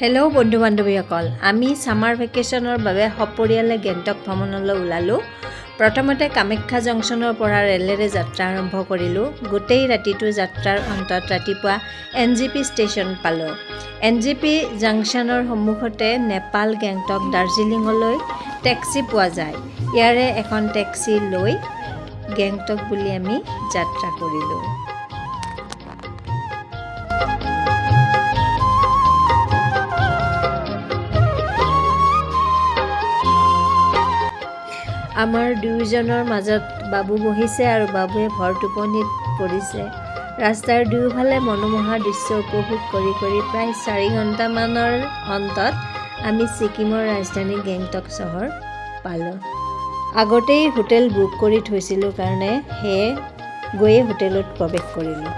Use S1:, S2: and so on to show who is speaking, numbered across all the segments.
S1: Hello' বন্ধু বান্ধৱীসকল, আমি summer ভেকেশ্যনৰ বাবে সপৰিয়ালে গেংটক ভ্ৰমণলৈ ওলালোঁ। প্ৰথমতে কামাখ্যা জংচনৰ পৰা ৰেলেৰে যাত্ৰা আৰম্ভ কৰিলোঁ। গোটেই ৰাতিটো যাত্ৰাৰ অন্তত ৰাতিপুৱা NGP ষ্টেচন পালোঁ। NGP জংচনৰ সন্মুখতে নেপাল গেংটক দাৰ্জিলিঙলৈ টেক্সি পোৱা যায়। ইয়াৰে এখন টেক্সি লৈ গেংটক বুলি আমি যাত্ৰা কৰিলোঁ। আমাৰ দুয়োজনৰ মাজত বাবু বহিছে আৰু বাবুৱে ভৰ টোপনিত পৰিছে। ৰাস্তাৰ দুয়োফালে মনোমোহা দৃশ্য উপভোগ কৰি প্ৰায় 4 ঘণ্টামানৰ অন্তত আমি ছিকিমৰ ৰাজধানী গেংটক চহৰ পালোঁ। আগতেই হোটেল বুক কৰি থৈছিলোঁ কাৰণে সেয়ে গৈয়ে হোটেলত প্ৰৱেশ কৰিলোঁ।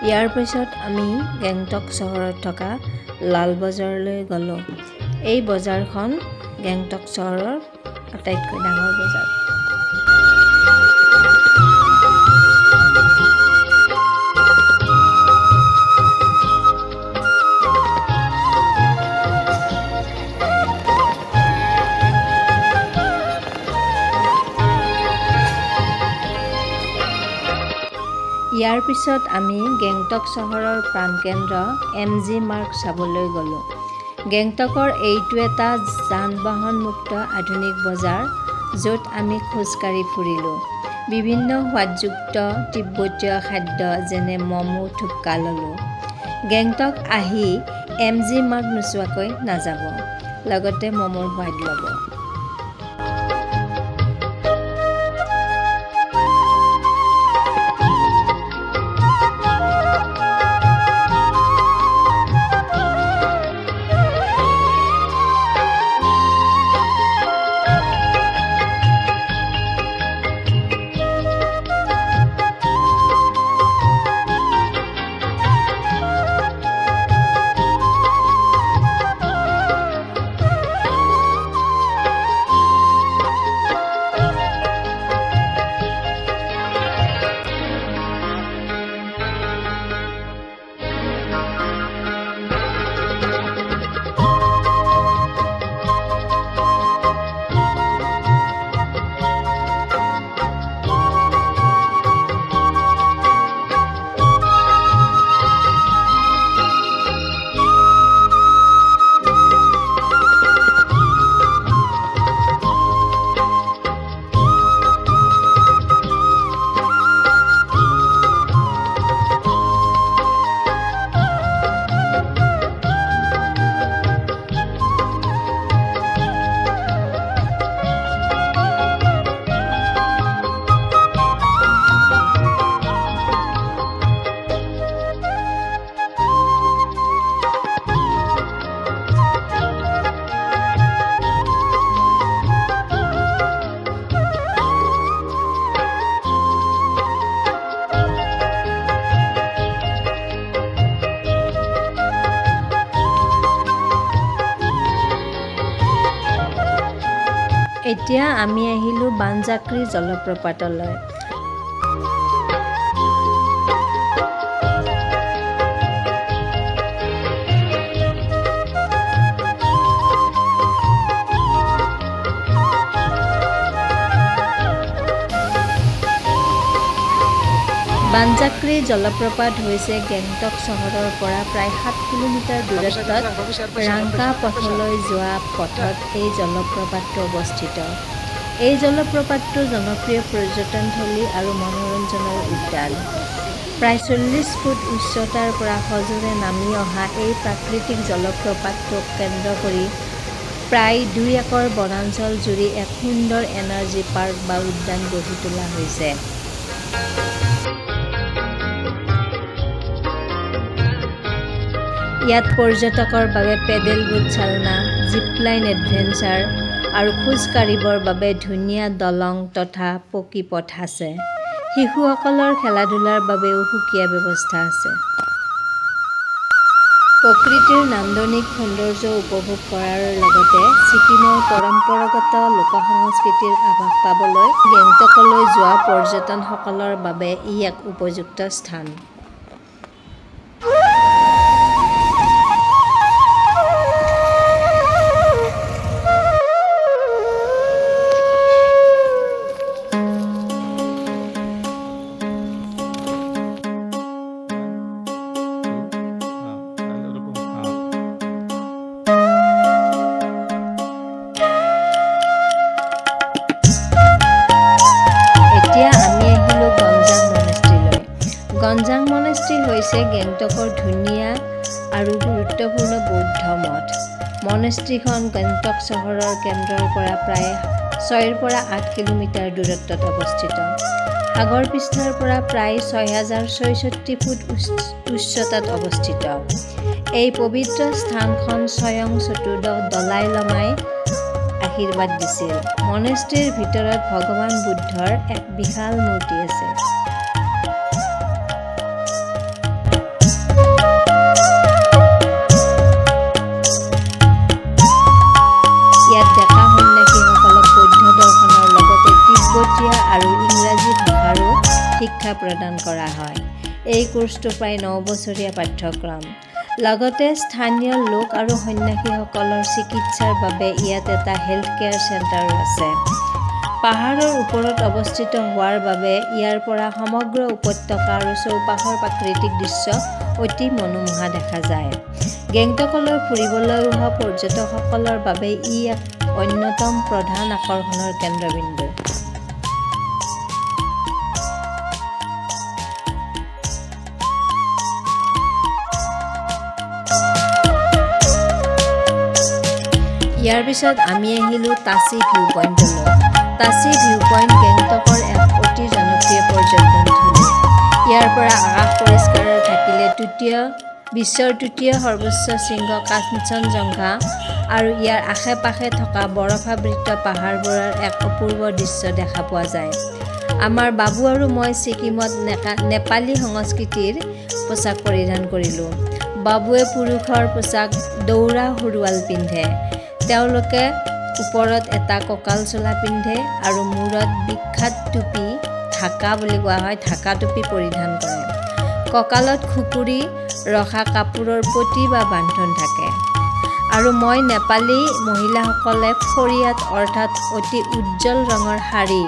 S1: ইয়াৰ পিছত আমি গেংটক চহৰত থকা লাল বজাৰলৈ গ'লোঁ। এই বজাৰখন গেংটক চহৰৰ আটাইতকৈ ডাঙৰ বজাৰ। ইয়াৰ পিছত আমি গেংটক চহৰৰ প্ৰাণকেন্দ্ৰ MG মাৰ্গ চাবলৈ গ'লোঁ। গেংটকৰ এইটো এটা যান-বাহনমুক্ত আধুনিক বজাৰ, য'ত আমি খোজকাঢ়ি ফুৰিলোঁ। বিভিন্ন সোৱাদযুক্ত তিব্বতীয় খাদ্য যেনে ম'মো, থুপকা ল'লোঁ। গেংটক আহি MG মাৰ্গ নোচোৱাকৈ নাযাব, লগতে ম'মোৰ সোৱাদ ল'ব। এতিয়া আমি আহিলোঁ বানজাক্ৰি জলপ্ৰপাতলৈ। বানজাক্ৰি জলপ্ৰপাত হৈছে গেংটক চহৰৰ পৰা প্ৰায় 7 কিলোমিটাৰ দূৰত্বত ৰাংকা পথলৈ যোৱা পথত এই জলপ্ৰপাতটো অৱস্থিত। এই জলপ্ৰপাতটো জনপ্ৰিয় পৰ্যটনথলী আৰু মনোৰঞ্জনৰ উদ্যান। প্ৰায় 40 ফুট উচ্চতাৰ পৰা সজোৰে নামি অহা এই প্ৰাকৃতিক জলপ্ৰপাতটোক কেন্দ্ৰ কৰি প্ৰায় 2 একৰ বনাঞ্চল জুৰি এক সুন্দৰ এনাৰ্জি পাৰ্ক বা উদ্যান গঢ়ি তোলা হৈছে। ইয়াত পৰ্যটকৰ বাবে পেডেল বোট চালনা, জিপলাইন এডভেঞ্চাৰ আৰু খোজ কাঢ়িবৰ বাবে ধুনীয়া দলং তথা পকী পথ আছে। শিশুসকলৰ খেলা-ধূলাৰ বাবেও সুকীয়া ব্যৱস্থা আছে। প্ৰকৃতিৰ নান্দনিক সৌন্দৰ্য উপভোগ কৰাৰ লগতে ছিকিমৰ পৰম্পৰাগত লোক-সংস্কৃতিৰ আভাস পাবলৈ গেংটকলৈ যোৱা পৰ্যটকসকলৰ বাবে ই এক উপযুক্ত স্থান। গঞ্জাং মনেষ্ট্ৰী হৈছে গেংটকৰ ধুনীয়া আৰু গুৰুত্বপূৰ্ণ বৌদ্ধ মঠ। মনেষ্ট্ৰীখন গেংটক চহৰৰ কেন্দ্ৰৰ পৰা প্ৰায় 6 পৰা 8 কিলোমিটাৰ দূৰত্বত অৱস্থিত। সাগৰ পৃষ্ঠৰ পৰা প্ৰায় 6066 ফুট উচ্চতাত অৱস্থিত। এই পবিত্ৰ স্থানখন স্বয়ং চতুৰ্দশ দলাই লামাই আশীৰ্বাদ দিছিল। মনেষ্ট্ৰীৰ ভিতৰত ভগৱান বুদ্ধৰ এক বিশাল মূৰ্তি আছে। ইয়াত ডেকা সন্যাসীসকলক বৌদ্ধ দৰ্শনৰ লগতে তিব্বতীয় আৰু ইংৰাজী ভাষাৰো শিক্ষা প্ৰদান কৰা হয়। এই কোৰ্চটো প্ৰায় 9 বছৰীয়া পাঠ্যক্ৰম। লগতে স্থানীয় লোক আৰু সন্যাসীসকলৰ চিকিৎসাৰ বাবে ইয়াত এটা হেল্থ কেয়াৰ চেণ্টাৰো আছে। পাহাৰৰ ওপৰত অৱস্থিত হোৱাৰ বাবে ইয়াৰ পৰা সমগ্ৰ উপত্যকা আৰু চৌপাশৰ প্ৰাকৃতিক দৃশ্য অতি মনোমোহা দেখা যায়। গেংটকলৈ ফুৰিবলৈ অহা পৰ্যটকসকলৰ বাবে ই এক অন্যতম প্ৰধান আকৰ্ষণৰ কেন্দ্ৰবিন্দু। ইয়াৰ পিছত আমি আহিলোঁ তাচি ভিউ পইণ্টলৈ। তাচি ভিউ পইণ্ট গেংটকৰ এক অতি জনপ্ৰিয় পৰ্যটনথলী। ইয়াৰ পৰা আকাশ পৰিষ্কাৰ থাকিলে বিশ্বৰ তৃতীয় সৰ্বোচ্চ শৃংগ কাঞ্চনজংঘা আৰু ইয়াৰ আশে-পাশে থকা বৰফাবৃত পাহাৰবোৰৰ এক অপূৰ্ব দৃশ্য দেখা পোৱা যায়। আমাৰ বাবু আৰু মই ছিকিমত নেপালী সংস্কৃতিৰ পোছাক পৰিধান কৰিলোঁ। বাবুৱে পুৰুষৰ পোছাক দৌৰা সুৰুৱাল পিন্ধে। তেওঁলোকে ওপৰত এটা কঁকাল চোলা পিন্ধে আৰু মূৰত বিখ্যাত টুপি ঢাকা বুলি কোৱা হয় ঢাকা টুপি পৰিধান কৰে। কঁকালত খুকুৰি ৰখা কাপোৰৰ পটি বা বান্ধোন থাকে। আৰু মই নেপালী মহিলাসকলে ফৰিয়াত অৰ্থাৎ অতি উজ্জ্বল ৰঙৰ শাৰী,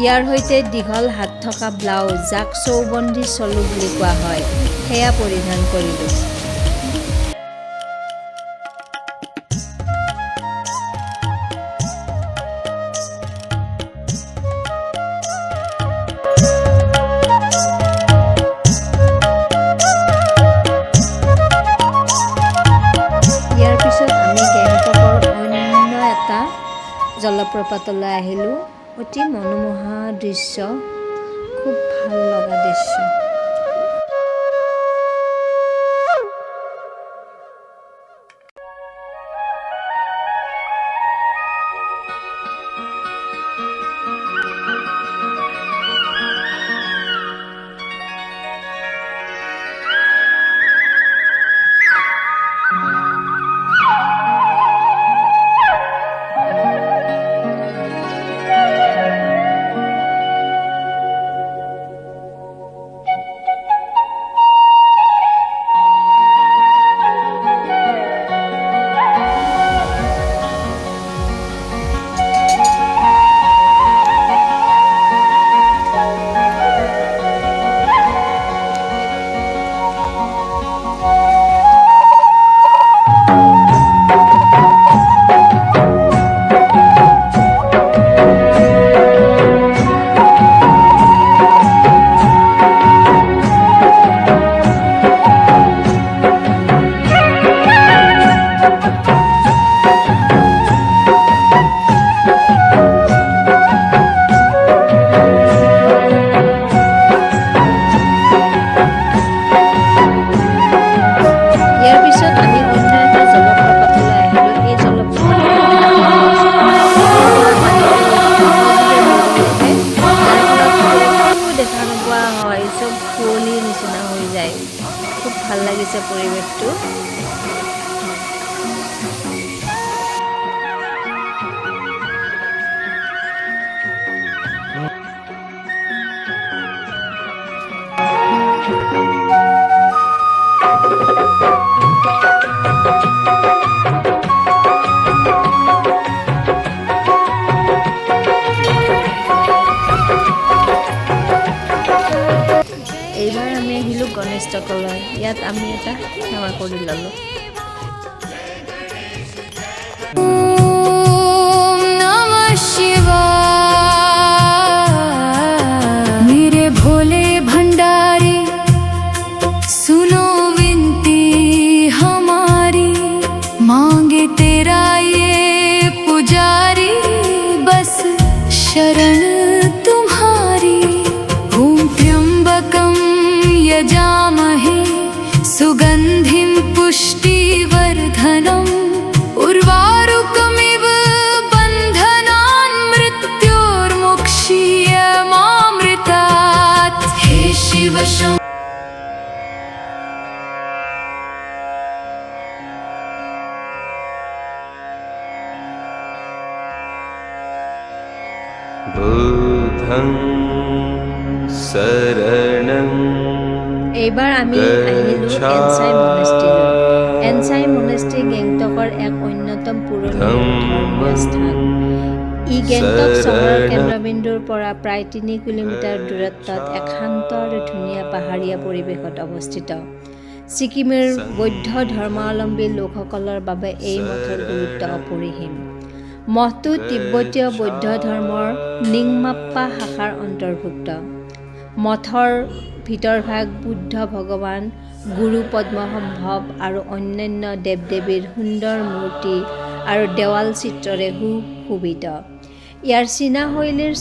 S1: ইয়াৰ সৈতে দীঘল হাত থকা ব্লাউজ যাক চৌবন্দী চলো বুলি কোৱা হয়, সেয়া পৰিধান কৰিলোঁ। জলপ্ৰপাতলৈ আহিলোঁ। অতি মনোমোহা দৃশ্য, খুব ভাল লগা দৃশ্য। ভাল লাগিছে পৰিৱেশটো। এইবাৰ আমি আহিলোঁ গণেশ টকলৈ। ইয়াত আমি এটা সেৱা কৰি ল'লোঁ।
S2: मेरे भोले भंडारी सुनो विनती हमारी, मांगे तेरा ये पुजारी, बस शरण तुम्हारी। ओम त्र्यंबकं यजामहे सुगंधिं पुष्टिवर्धनम्, उर्वारुकमिव बन्धनान् मृत्योर्मुक्षीयमामृतात्। हे शिव शंभो
S3: बुद्धं शरणं
S1: এইবাৰ আমি আহিলোঁ এনচাই মনেষ্ট্ৰীলৈ। এনচাই মনেষ্ট্ৰী গেংটকৰ এক অন্যতম পুৰণি ধৰ্মীয় স্থান। ই গেংটক চহৰৰ কেন্দ্ৰবিন্দুৰ পৰা প্ৰায় 3 কিলোমিটাৰ দূৰত্বত এক শান্ত আৰু ধুনীয়া পাহাৰীয়া পৰিৱেশত অৱস্থিত। ছিকিমৰ বৌদ্ধ ধৰ্মাৱলম্বী লোকসকলৰ বাবে এই মঠৰ গুৰুত্ব অপৰিসীম। মঠটো তিব্বতীয় বৌদ্ধ ধৰ্মৰ নিংমাপ্পা শাখাৰ অন্তৰ্ভুক্ত। মঠৰ ভিতৰভাগ বুদ্ধ ভগৱান, গুৰু পদ্মসম্ভৱ আৰু অন্যান্য দেৱ-দেৱীৰ সুন্দৰ মূৰ্তি আৰু দেৱাল চিত্ৰৰে সুশোভিত। ইয়াৰ চীনা শৈলীৰ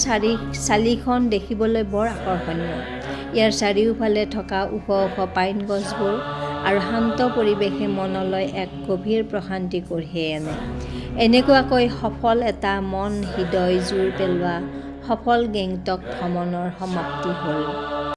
S1: চালিখন দেখিবলৈ বৰ আকৰ্ষণীয়। ইয়াৰ চাৰিওফালে থকা ওখ ওখ পাইন গছবোৰ আৰু শান্ত পৰিৱেশে মনলৈ এক গভীৰ প্ৰশান্তি কঢ়িয়াই আনে। এনেকুৱাকৈ সফল এটা মন হৃদয় জোৰ পেলোৱা সফল গেংটক ভ্ৰমণৰ সমাপ্তি হ'ল।